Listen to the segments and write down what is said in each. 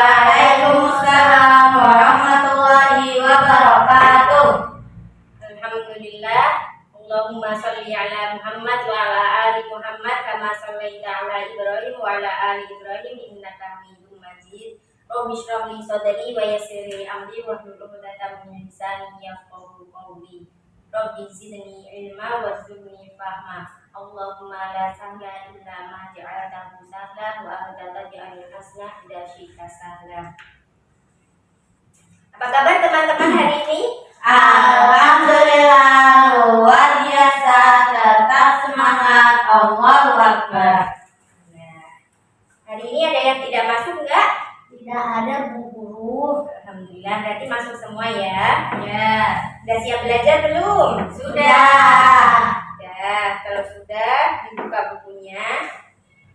Waalaikumsalam warahmatullahi wabarakatuh. Alhamdulillah. Allahumma sholli ala Muhammad wa ala ali Muhammad kama shollaita ala Ibrahim wa ala ali Ibrahim innaka Hamidum Majid. Rabbi shrah li sadri wa yassir li amri wahlul 'uqdatam min lisani yafqahu qawli. Rabbi zidni ilma warzuqni fahma. Allahumma la sahla illa ma ja'altahu sahla wa anta taj'alul hasna idza syi'ta sahla. Apa kabar teman-teman hari ini? Alhamdulillah, luar biasa, tetap semangat, Allahu Akbar. Nah, hari ini ada yang tidak masuk enggak? Tidak ada Bu Guru. Alhamdulillah, berarti masuk semua ya. Ya, Sudah siap belajar belum? sudah. Ya, kalau sudah dibuka bukunya.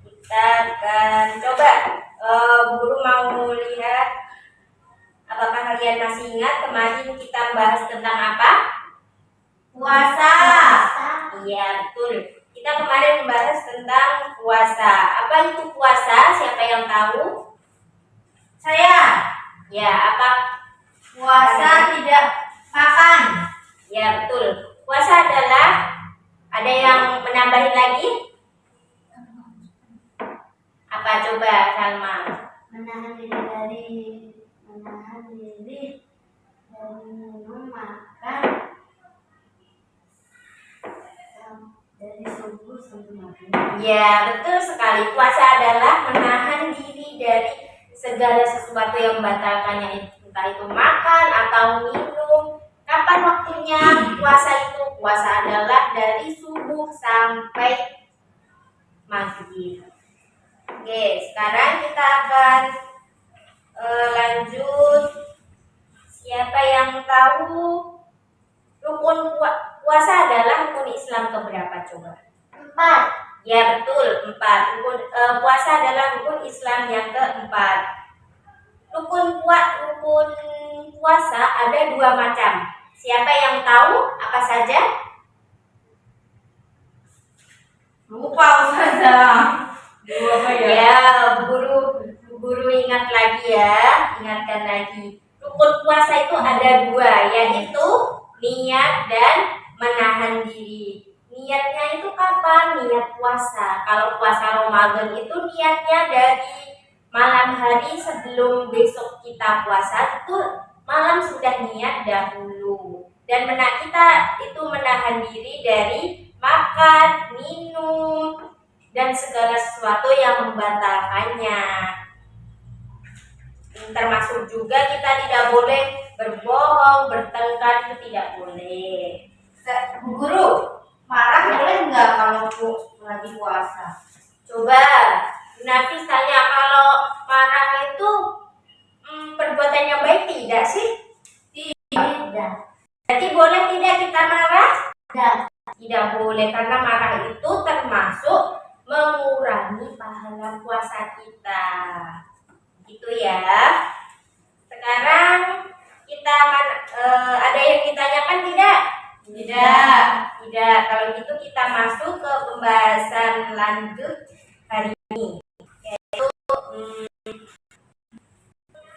Kita akan coba. Guru mau lihat apakah kalian masih ingat kemarin kita bahas tentang apa? Puasa. Iya, betul. Kita kemarin membahas tentang puasa. Apa itu puasa? Siapa yang tahu? Saya. Ya, apa? Puasa tidak makan. Ya, betul. Puasa adalah, ada yang menambahin lagi? Apa coba, Salma? Menahan diri dari minum makan dari subuh sampai maghrib. Ya, betul sekali. Puasa adalah menahan diri dari segala sesuatu yang membatalkannya, entah itu makan atau minum. Kapan waktunya puasa itu? Puasa adalah dari subuh sampai maghrib. Oke, sekarang kita akan lanjut. Siapa yang tahu rukun puasa adalah rukun Islam keberapa coba? 4. Ya betul, 4. Puasa adalah rukun Islam yang keempat. Rukun puasa ada 2 macam. Siapa yang tahu apa saja? Lupa Ustazah. Ya, guru ingat lagi ya, ingatkan lagi. Rukun puasa itu ada 2, yaitu niat dan menahan diri. Niatnya itu kapan? Niat puasa. Kalau puasa Ramadan itu niatnya dari malam hari sebelum besok kita puasa, itu malam sudah niat dahulu. Dan kita itu menahan diri dari makan, minum, dan segala sesuatu yang membatalkannya. Termasuk juga kita tidak boleh berbohong, bertengkar, itu tidak boleh. Bu Guru, marah boleh nggak kalau lagi puasa? Coba Nafis tanya, kalau marah itu perbuatan yang baik tidak sih? Tidak. Berarti boleh tidak kita marah? Tidak. Tidak boleh, karena marah itu termasuk mengurangi pahala puasa kita. Gitu ya. Sekarang kita akan ada yang ditanyakan tidak? Tidak. Tidak. Kalau gitu kita masuk ke pembahasan lanjut hari ini. Yaitu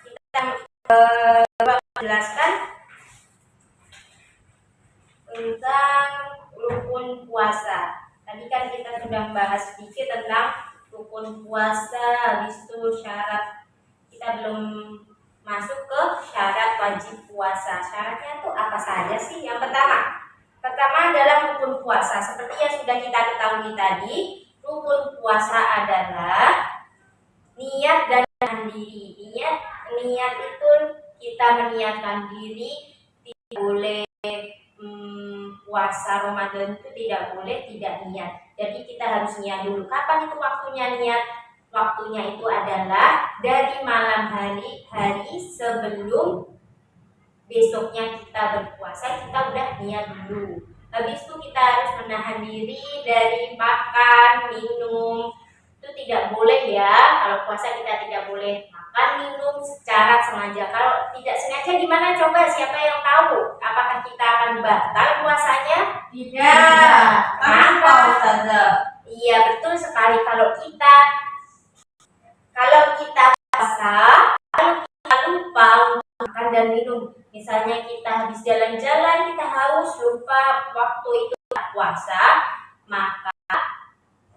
kita menjelaskan tentang rukun puasa. Tadi kan kita sudah membahas sedikit tentang rukun puasa, habis itu syarat. Kita belum masuk ke syarat wajib puasa. Syaratnya itu apa saja sih? Yang pertama adalah rukun puasa. Seperti yang sudah kita ketahui tadi, rukun puasa adalah niat dan menahan diri. Niat itu kita meniatkan diri, tidak boleh puasa Ramadan itu tidak boleh tidak niat. Jadi kita harus niat dulu. Kapan itu waktunya niat? Waktunya itu adalah dari malam hari sebelum besoknya kita berpuasa, kita udah niat dulu. Habis itu kita harus menahan diri dari makan, minum. Itu tidak boleh ya. Kalau puasa kita tidak boleh makan, minum secara sengaja. Kalau tidak sengaja gimana coba? Siapa yang tahu? Apakah kita akan batal puasanya? Tidak. Kenapa Ustazah? Iya betul sekali. Kalau kita puasa lalu dan minum. Misalnya kita habis jalan-jalan, kita haus, lupa waktu itu puasa, maka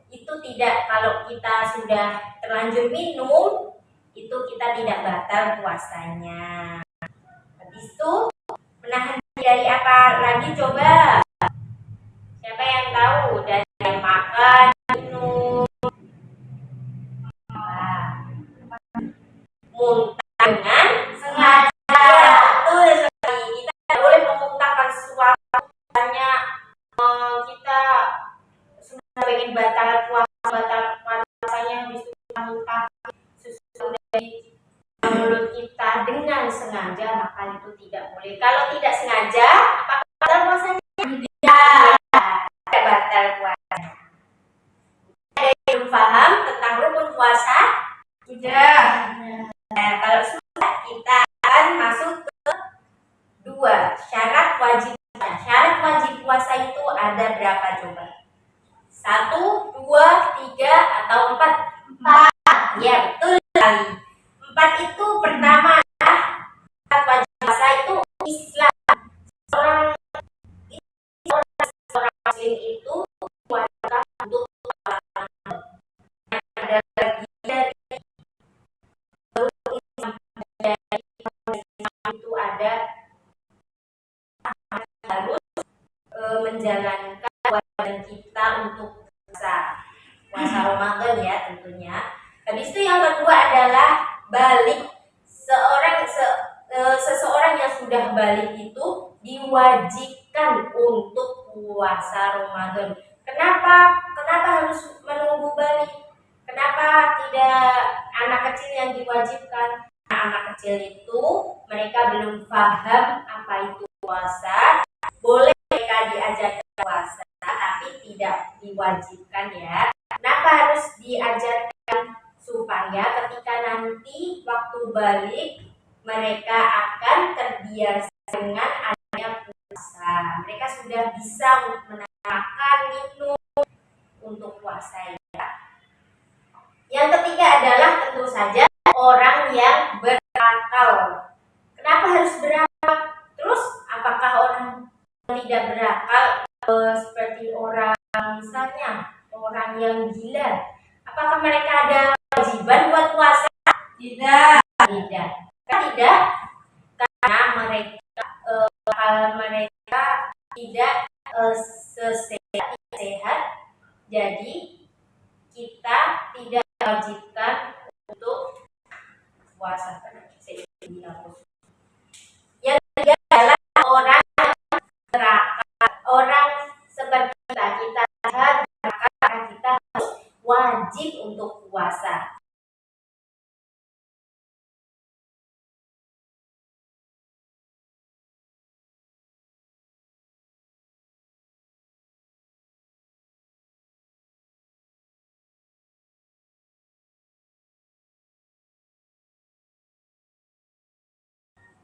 itu tidak, kalau kita sudah terlanjur minum, itu kita tidak batal puasanya. Habis itu menahan dari apa lagi coba? Siapa yang tahu? Dari makan, minum, muntah dengan sengaja. Betul sekali. Kita tidak boleh memuntahkan sesuatu. Misalnya kita sudah ingin batal puasanya, habis itu kita muntah susu dari mulut kita dengan sengaja, maka itu tidak boleh. Kalau tidak sengaja, apakah batal puasanya? Tidak. Tidak batal puasanya. Ada yang belum paham tentang rukun puasa? Tidak. Nah, kalau sudah, kita akan masuk ke 2 syarat wajib puasa. Syarat wajib puasa itu ada berapa coba? 1, 2, 3, atau 4? 4. Ya, betul sekali. 4 itu pertama adalah syarat wajib puasa itu Islam. Seorang muslim itu diwajibkan untuk puasa. Ada lagi dari itu ada harus menjalankan kewajiban kita untuk puasa Ramadan ya tentunya. Habis itu yang kedua adalah balik. Seseorang yang sudah balik itu diwajibkan untuk puasa Ramadan. Kenapa harus menunggu balik? Kenapa tidak anak kecil yang diwajibkan? Nah, anak kecil itu mereka belum paham apa itu puasa. Boleh mereka diajarkan puasa, tapi tidak diwajibkan ya. Kenapa harus diajarkan? Supaya ketika nanti waktu balik mereka akan terbiasa dengan adanya puasa. Mereka sudah bisa makan, minum untuk puasa ya. Yang ketiga adalah tentu saja orang yang berakal. Kenapa harus berakal? Terus apakah orang tidak berakal seperti orang misalnya orang yang gila? Apakah mereka ada kewajiban buat puasa? Tidak. Tidak. Karena mereka tidak sehat. Jadi kita tidak diwajibkan untuk puasa. Yang ketiga adalah orang berakal. Orang seperti kita sehat, maka kita wajib untuk puasa.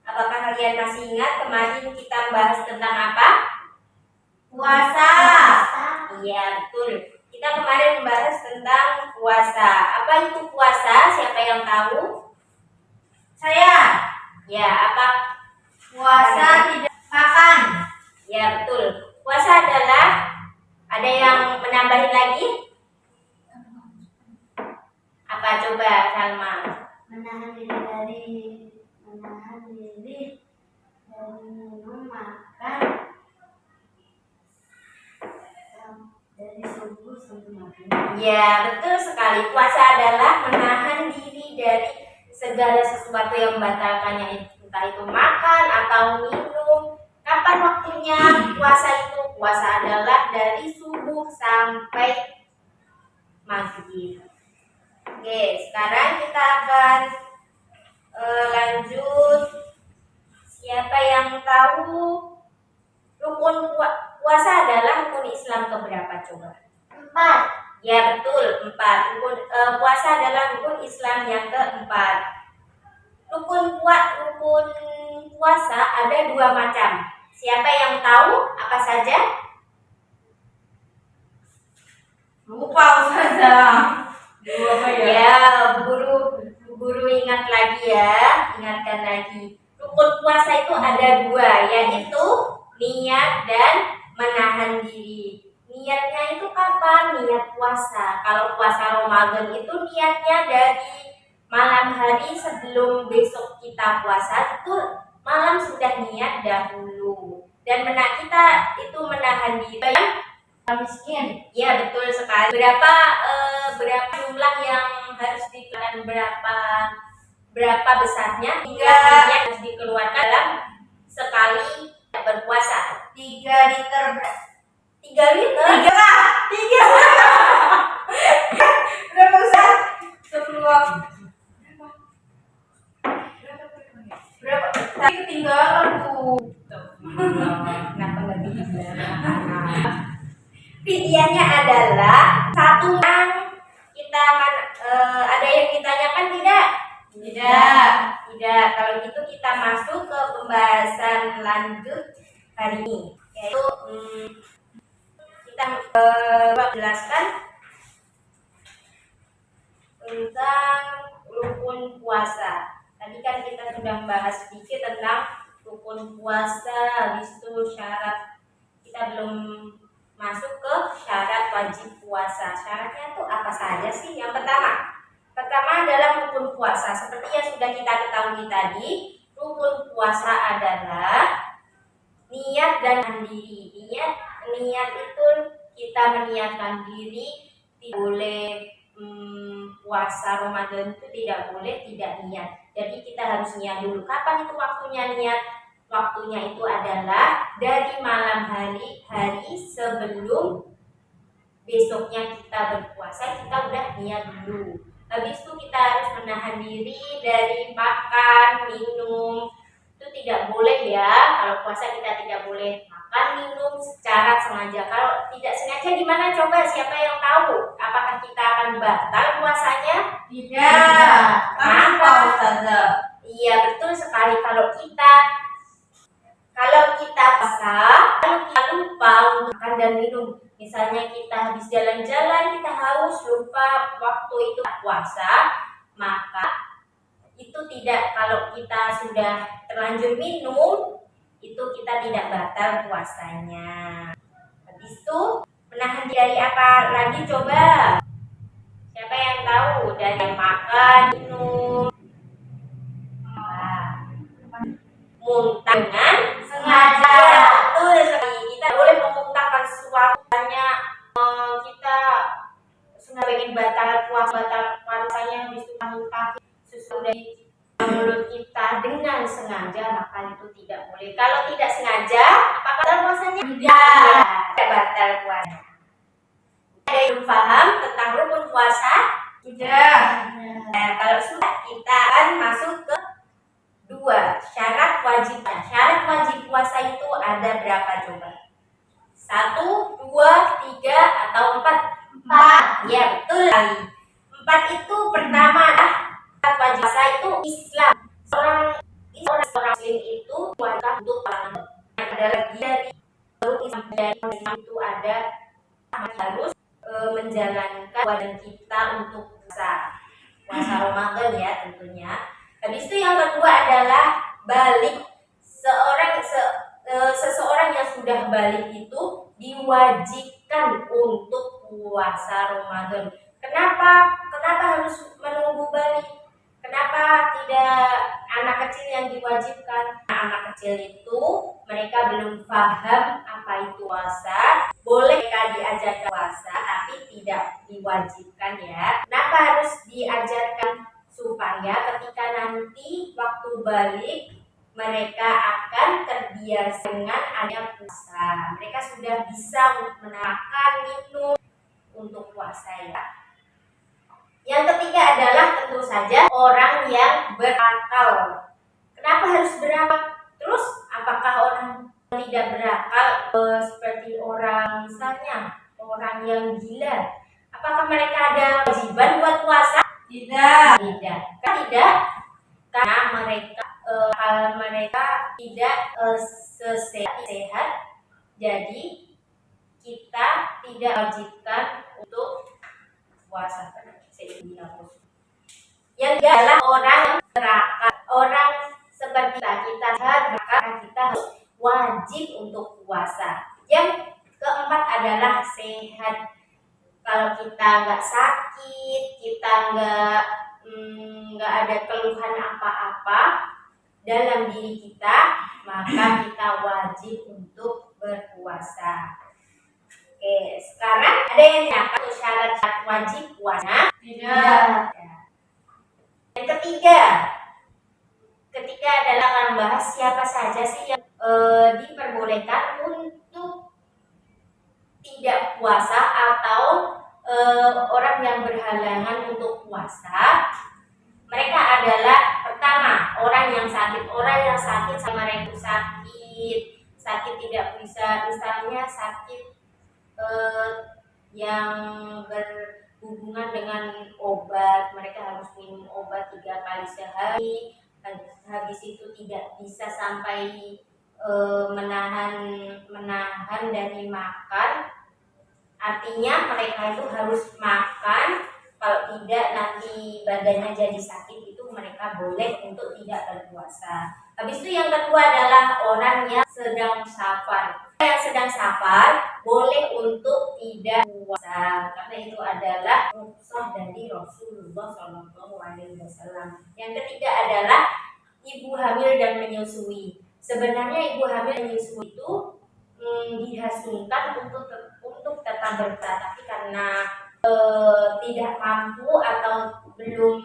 Apakah kalian masih ingat kemarin kita bahas tentang apa? Puasa. Iya, betul. Kita kemarin membahas tentang puasa. Apa itu puasa? Siapa yang tahu? Saya. Ya, apa? Puasa tidak makan. Ya, betul. Puasa adalah, ada yang menambahin lagi? Apa coba, Salma? Menahan diri dari minum makan dari subuh sampai maghrib. Ya, betul sekali. Puasa adalah menahan diri dari segala sesuatu yang membatalkannya, entah itu makan atau minum. Kapan waktunya puasa itu? Puasa adalah dari subuh sampai maghrib. Oke, sekarang kita akan lanjut. Siapa yang tahu rukun puasa adalah rukun Islam keberapa coba? 4. Ya betul, 4. Puasa adalah rukun Islam yang keempat. Rukun puasa ada 2 macam. Siapa yang tahu apa saja? Lupa saja. Ya, guru ingat lagi ya, ingatkan lagi. Rukun rukun puasa itu ada dua, yaitu niat dan menahan diri. Niatnya itu kapan? Niat puasa. Kalau puasa Ramadan itu niatnya dari malam hari sebelum besok kita puasa, itu malam sudah niat dahulu. Dan kita itu menahan diri miskin. ya, betul sekali. Berapa jumlah yang harus dikeluarkan, berapa besarnya hingga harus dikeluarkan dalam sekali berpuasa? 3 liter. 3 liter. 3. Berapa Ustaz? Sebelum berapa? Tadi ketinggalan tuh. Kenapa nggak dibilang? Videonya adalah satu yang kita akan ada yang ditanyakan tidak? Tidak. Kalau gitu kita masuk ke pembahasan lanjut hari ini, yaitu kita jelaskan tentang rukun puasa. Tadi kan kita sudah membahas sedikit tentang rukun puasa, habis itu syarat. Kita belum masuk ke syarat wajib puasa. Syaratnya itu apa saja sih? Yang pertama dalam rukun puasa, seperti yang sudah kita ketahui tadi, rukun puasa adalah niat dan diri. Niat itu kita meniatkan diri, tidak boleh puasa Ramadan itu tidak boleh tidak niat. Jadi kita harus niat dulu. Kapan itu waktunya niat? Waktunya itu adalah dari malam hari sebelum besoknya kita berpuasa, kita udah niat dulu. Habis itu kita harus menahan diri dari makan, minum. Itu tidak boleh ya. Kalau puasa kita tidak boleh makan, minum secara sengaja. Kalau tidak sengaja gimana? Coba siapa yang tahu? Apakah kita akan batal puasanya? Tidak. Kenapa Ustazah? Iya, betul sekali. Kalau kita puasa, lalu kita lupa untuk makan dan minum. Misalnya kita habis jalan-jalan, kita haus, lupa waktu itu puasa, maka itu tidak, kalau kita sudah terlanjur minum, itu kita tidak batal puasanya. Habis itu menahan dari apa lagi coba? Siapa yang tahu? Dari makan, minum, muntah dengan sengaja. Betul sekali. Kita boleh memuntahkan sesuatu, kita sengaja ingin batal puasanya, bisa muntah sesuatu dari mulut kita dengan sengaja, maka itu tidak boleh. Kalau tidak sengaja, apakah batal puasanya? Tidak batal puasa. Ada yang paham tentang rukun puasa? Tidak. Nah, kalau sudah, kita akan masuk ke 2 syarat wajib. Syarat wajib puasa itu ada berapa coba? 1, 2, 3, atau 4? 4. Ya, betul sekali. 4 itu pertama adalah syarat wajib puasa itu Islam. Orang Muslim itu wajib untuk puasa. Ada lagi dari Islam itu ada harus menjalankan kewajiban kita untuk puasa Ramadan ya tentunya. Habis itu yang kedua adalah balik. Seseorang yang sudah balik itu diwajibkan untuk puasa Ramadan. Kenapa harus menunggu balik? Kenapa tidak anak kecil yang diwajibkan? Anak kecil itu mereka belum paham apa itu puasa. Boleh mereka diajarkan puasa, tapi tidak diwajibkan ya. Kenapa harus diajarkan? Supaya ketika nanti waktu balik mereka akan terbiasa dengan adanya puasa. Mereka sudah bisa makan, minum untuk puasa ya. Yang ketiga adalah tentu saja orang yang berakal. Kenapa harus berakal? Terus apakah orang tidak berakal seperti orang misalnya orang yang gila? Apakah mereka ada kewajiban buat puasa? Tidak. Karena mereka tidak sehat. Jadi kita tidak wajibkan untuk puasa. Yang adalah orang berakal, orang seperti kita sehat, maka kita wajib untuk puasa. Yang keempat adalah sehat. Kalau kita nggak sakit, kita nggak ada keluhan apa-apa dalam diri kita, maka kita wajib untuk berpuasa. Oke, sekarang ada yang tanyakan syarat wajib puasa? Tidak. Yang ketiga adalah akan membahas siapa saja sih yang diperbolehkan untuk tidak puasa atau orang yang berhalangan untuk puasa. Mereka adalah pertama orang yang sakit sama mereka sakit tidak bisa, misalnya sakit yang berhubungan dengan obat, mereka harus minum obat 3 kali sehari, habis itu tidak bisa sampai menahan dari makan, artinya mereka itu harus makan, kalau tidak nanti badannya jadi sakit, itu mereka boleh untuk tidak berpuasa. Habis itu yang kedua adalah orang yang sedang safar. Yang sedang safar boleh untuk tidak puasa, karena itu adalah rukhsah dari Rasulullah SAW. Yang ketiga adalah ibu hamil dan menyusui. Sebenarnya ibu hamil dan menyusui itu dihasunkan untuk tetap berpuasa, tapi karena tidak mampu atau belum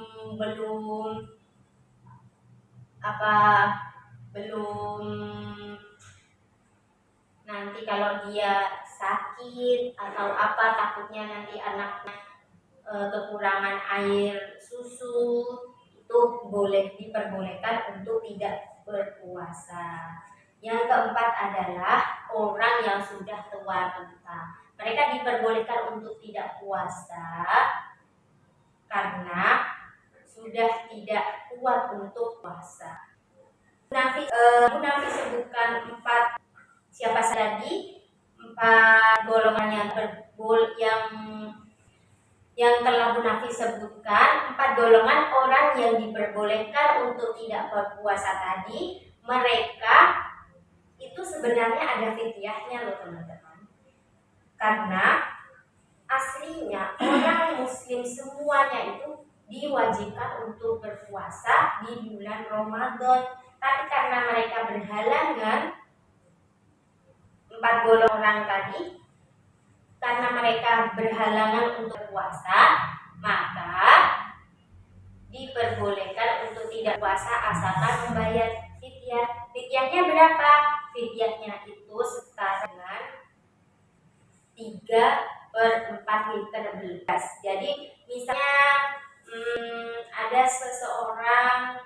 nanti kalau dia sakit atau apa, takutnya nanti anaknya kekurangan air susu, itu diperbolehkan untuk tidak berpuasa. Yang keempat adalah orang yang sudah tua renta. Mereka diperbolehkan untuk tidak puasa karena sudah tidak kuat untuk puasa. Munafik sebutkan 4 siapa tadi? 4 golongan yang telah munafik sebutkan. 4 golongan orang yang diperbolehkan untuk tidak berpuasa tadi, mereka itu sebenarnya ada fidyahnya loh teman-teman. Karena aslinya orang muslim semuanya itu diwajibkan untuk berpuasa di bulan Ramadan, tapi karena mereka berhalangan, 4 golongan orang tadi, karena mereka berhalangan untuk puasa, maka diperbolehkan untuk tidak puasa asalkan membayar fidyah. Fidyahnya berapa? Fidyahnya itu setara dengan 3/4 liter beras. Jadi misalnya ada seorang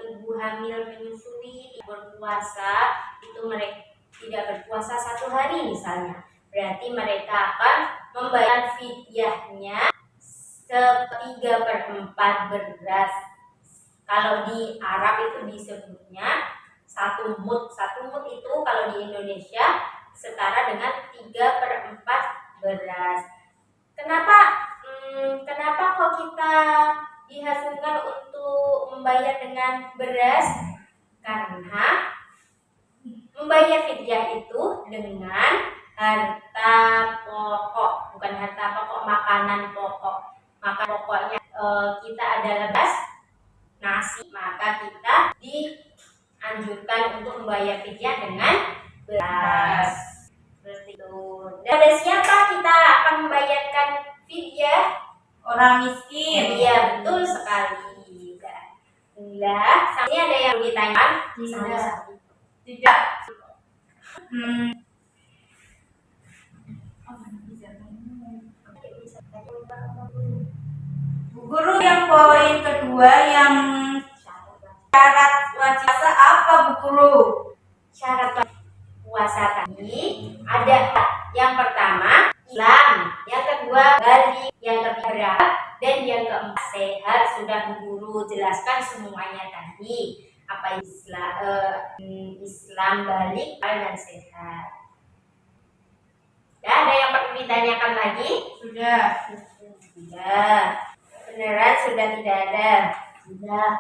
ibu hamil menyusui berpuasa, itu mereka tidak berpuasa 1 hari misalnya, berarti mereka akan membayar fidyahnya 3/4 beras. Kalau di Arab itu disebutnya 1 mud. 1 mud itu kalau di Indonesia setara dengan 3/4 beras. Kenapa kok kita dihasilkan untuk membayar dengan beras? Karena membayar fidyah itu dengan harta pokok, bukan harta pokok, makanan pokok. Maka pokoknya kita adalah beras, nasi, maka kita dianjurkan untuk membayar fidyah dengan beras. Seperti itu. Dan pada siapa kita akan membayarkan fidyah? Orang miskin. Iya, betul sekali. Ini ada yang ditanyakan? Tidak. Bu Guru, yang poin kedua yang syarat wajib puasa apa, Bu Guru? Syarat puasa tadi ada yang pertama Islam, yang kedua balik, yang ketiga dan yang keempat sehat. Sudah Bu Guru jelaskan semuanya tadi, apa Islam, balik, dan sehat. Dan ada yang perlu ditanyakan lagi? Sudah. Beneran sudah tidak ada? Tidak.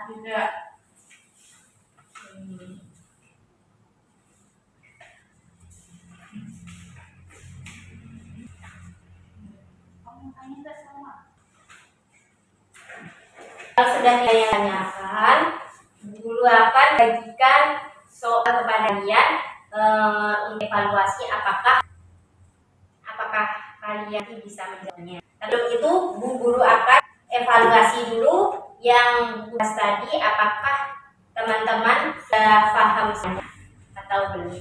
Kalau sudah ditanyakan, guru akan bagikan soal kepada kalian untuk evaluasi apakah kalian bisa menjawabnya. Sebelum itu, Bu Guru akan evaluasi dulu yang bahas tadi, apakah teman-teman sudah paham atau belum.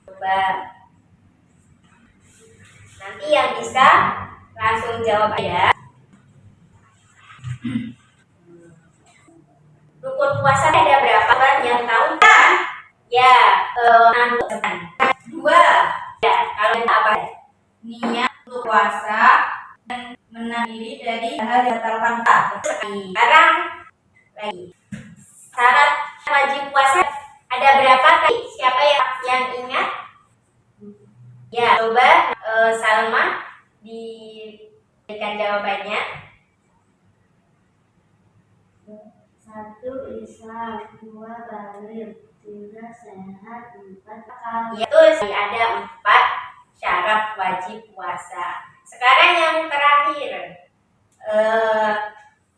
Coba nanti yang bisa langsung jawab ya. Rukun puasa ada berapa yang tahu kan? Ya, 2. ya. Kalau apa? Niat untuk puasa dan menahan diri dari hal yang batalkan. Sekarang lagi. Syarat wajib puasa ada berapa tadi? Siapa yang ingat? Ya, coba Salma diberikan jawabannya. 1. Islam, 2. Balik, 3. Sehat, 4. Akal. Itu ada 4 syarat wajib puasa. Sekarang yang terakhir,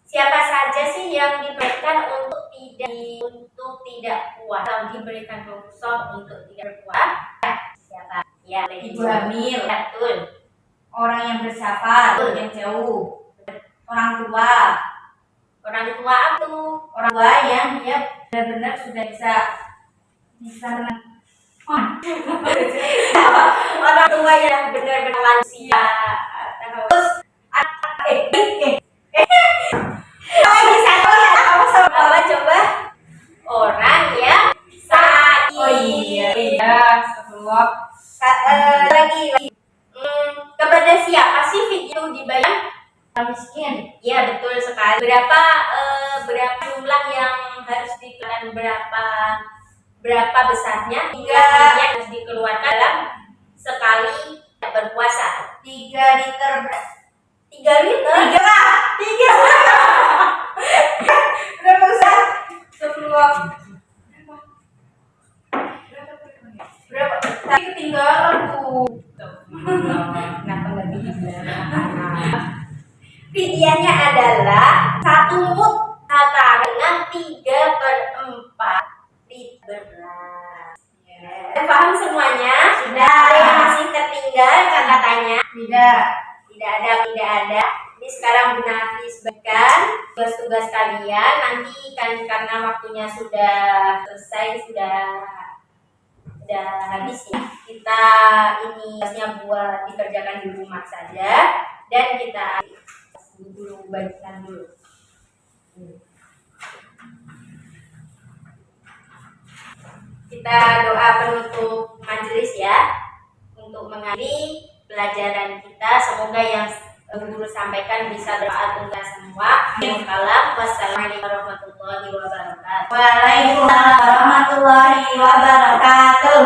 siapa saja sih yang diberikan untuk tidak puasa atau diberikan rukhsah untuk tidak berpuasa? Siapa? Ya, Ibu hamil, betul. orang yang bersafar, yang jauh, orang tua Apa tuh? orang tua yang dia benar-benar sudah bisa Orang tua yang benar-benar lansia. Terus apa coba? Orang yang sakit. Oh iya, sebelum Lagi. Kepada siapa sih video dibayar? miskin. Ya betul sekali. Berapa jumlah yang harus dikeluarkan, berapa besarnya hingga yang harus dikeluarkan dalam sekali berpuasa? 3 liter. 3 liter? 3 berapa besar? Sebelum berapa? Tadi ketinggalan tuh. Kenapa nggak dibilang? Videonya adalah 1 mut setara dengan 3/4 liter beras. Sudah paham semuanya? Sudah. Ada yang masih tertinggal kata-katanya? Tidak ada. Ini sekarang Bu Nafis bagikan tugas-tugas kalian. Nanti kan karena waktunya sudah selesai, sudah habis ya. Kita ini tugasnya buat dikerjakan di rumah saja dan kita dulu bagikan dulu. Kita doa penutup majelis ya untuk mengakhiri pelajaran kita. Semoga yang guru sampaikan bisa bermanfaat untuk kita semua. Wassalamualaikum warahmatullahi wabarakatuh. Waalaikumsalam warahmatullahi wabarakatuh.